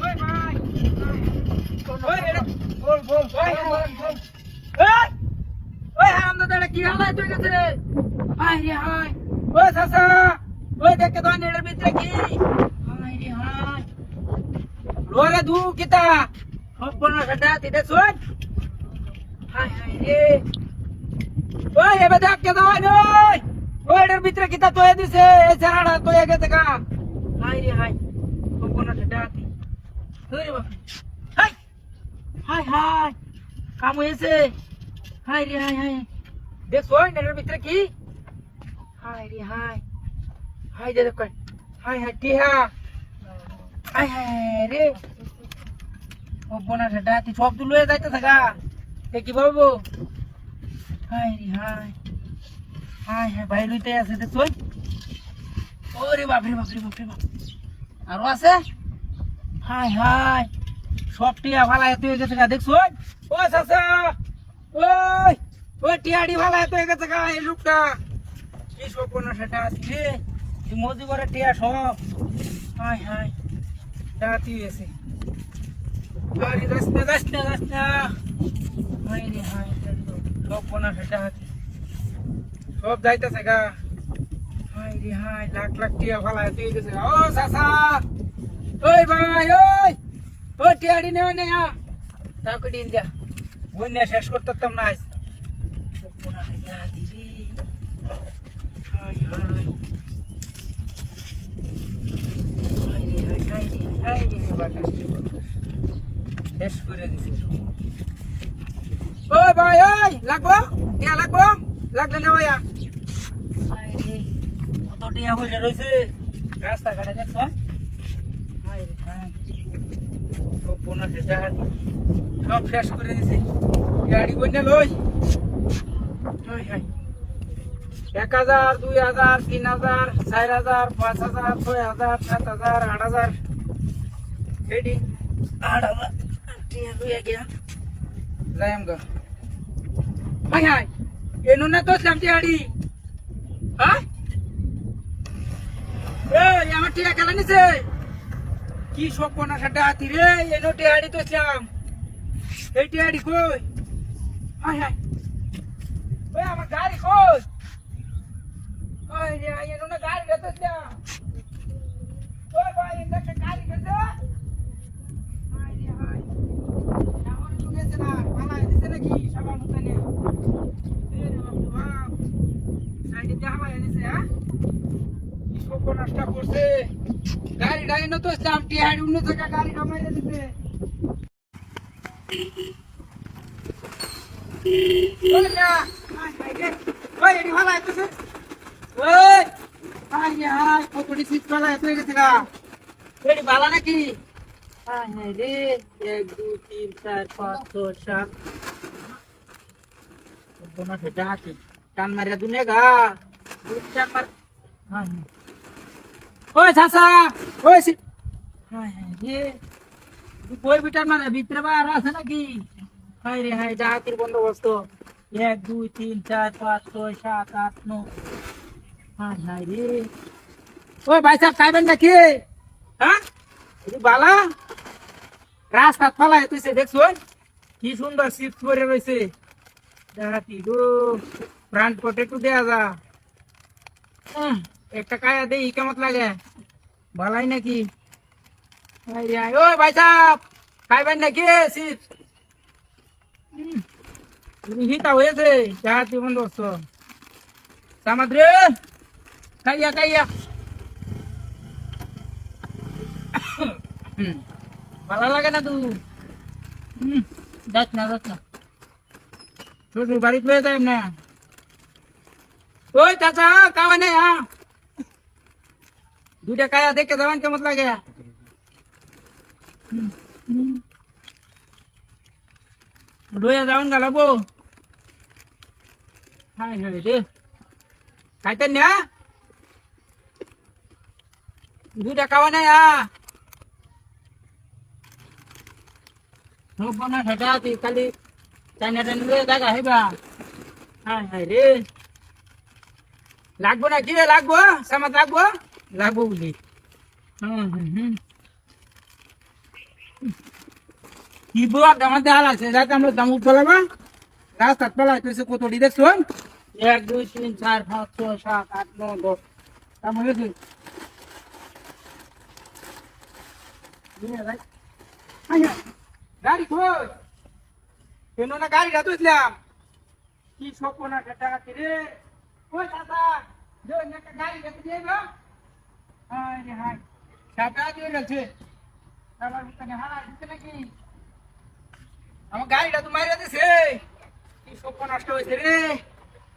ওই ভাই ওই বল বল ওই ওই হারামজাদা কি হালাই তুই গেছে রে হাই রে হাই ওই চাচা ওই দেখে তো নেড়ের ভিতরে কি হাই রে হাই লোরে দু কিতা সম্পূর্ণ সেটা দিতে শুন হাই হাই রে ওই এবে দেখ কে দাও নই ওই এর ভিতরে কিতা তোয়ে দিছে এই ছাড়া তোয়ে গেছে গা হাই রে হাই সম্পূর্ণ সেটা দি ওরে বাপ হাই হাই হাই কাম হয়েছে হাই রে হাই হাই দেখ ওই এর ভিতরে কি হাই রে হাই হাই দে দেখ হাই হাই টিহা হাই হাই রে সম্পূর্ণ সেটা তুই সব তুলে যাইতে থাকা দেখি বাবু হাই রে হাই হাই হাই ভাই লইতে আছে দেখ ওই ওরে বাপ রে বাপ রে বাপ রে বাপ আরো আছে হাই হাই সব টিয়া ভালাই তুই গেছে গা দেখছ ও চাচা ওই ওই টিয়াডি ভালাই তুই গেছে গা এই লোকটা কি সম্পূর্ণ সেটা আছে এই মজি করে টিয়া সব হাই হাই ডাতি এসে আরে রাস্তা হাই রে হাই সব কোনা সেটা আছে সব যাইতেছে গা হাই রে হাই লাখ লাখ টিয়া ভালাই তুই গেছে ও চাচা ওই ভাই ওই টিয়াডি নেও নে তাকে দিন যা বন্যা শেষ করতাম না আজ কোনা সেটা দিদি হাই হাই শেষ করে দিছি ওই ভাই ওই লাগবো টিয়া লাগবো লাগলে না ভাইয়া কত টিয়া হয়ে রয়েছে রাস্তাঘাটে দেখছ সব শেষ করে দিছি গাড়ি বন্যা লই 1000 2000 3000 4000 5000 6000 7000 8000 एडी 8000 टिया लुया गया जायम ग हाय हाय एनु ना तो लामती आडी हां ए यामा टिया केला निसे की सोपना साडा आती रे एनु टियाडी तो श्याम ए टियाडी कोई हाय हाय ओए আমার গাড়ি কই ওই রে এनु না গাড়ি গেছে শ্যাম ওই ভাই এন্ডা গাড়ি গেছে গাড়ি ডাই না তো সামটি হাড়ি উন্ন থেকে গাড়ি কামাইলে দিতে ওই না ওই এডি ভালো আইতেছে ওই হাই হাই কতটি সিট ভালো আইতে গেছে গা এডি ভালো নাকি হাই হাই রে 1 2 3 4 5 6 7 दोनों बेटा के कान मारे दुनिया गा दूसरा पर हां ओए सासा ओए सी हां ये कोई बेटा मारे भीतर बाहर আছে নাকি হাই রে হাই জাতির বন্দোবস্ত 1 2 3 4 5 6 7 8 9 হাই হাই রে ওই ভাই সাহেব খাইবেন নাকি হ্যাঁ এই বালা রাস্তা ফলায় তুইছে দেখছ কি সুন্দর সিট করে রইছে দাঁড়াতি গো ফ্রন্ট পটেটো দেয়া যা একটা কায়া দেই কেমন লাগে ভালাই নাকি ভাই রে ও ভাই সাহেব খাইবেন নাকি সিট তুমি হিতা হয়েছে দাঁড়াতি বন্ধুস্ত সামদ্রে খাইয়া ভালো লাগে না তুই যাস না শ্বশুর বাড়িতে লয়ে যাই না ওই চাচা কাওয়া নেই দুইটা কায়া দেখে যাবেন কেমন লাগে লইয়া যাবেন গালাবো হাই হাই রে খাইতেন না দুইটা কাওয়া নেই বনা সেটা খালি চাইনা জায়গা হইবা হাই হাই রে লাগবো না কি রে লাগবো সামাদ লাগবো বুঝলি কি বুয়া দাম দেওয়া আছে যাতে আমরা দাম উঠলাম রাস্তা পেলা তুই কতটি দেখছো 1 2 3 4 5 6 7 8 9 10 দাম হয়েছে গাড়ি কই কেন না গাড়িটা তুইলাম কি সপনা টাকা রে ওই দাদা যে একটা গাড়ি দেখতে দিয়ে না হাই রে হাই সাপা দিয়ে গেছে আমার ভিতরে হারা দিতে নাকি আমার গাড়িটা তো মাইরা দিছে কি সপনা নষ্ট হয়েছে রে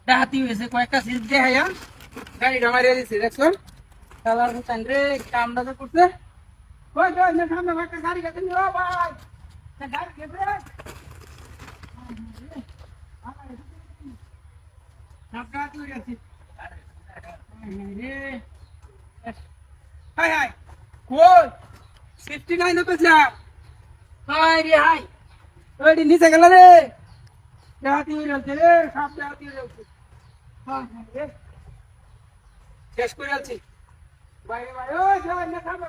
ডাহাতি হয়েছে কয়েকটা সিট দেখাইয়া গাড়িটা মাইরা দিছে দেখছো চালার মতন রে কামটা তো করছে ওই ওই না সামনে একটা গাড়ি গেছে ও ভাই গাড়ি গেছে সাপটা তুই গেছে হাই হাই কই 69 পেছলাম হাই রে হাই ওই নিচে গেল রে ডাহাতি হয়ে গেছে রে সাপ ডাহাতি হয়ে গেছে হ্যাঁ রে শেষ করে আছি ভাই ভাই ওই না সামনে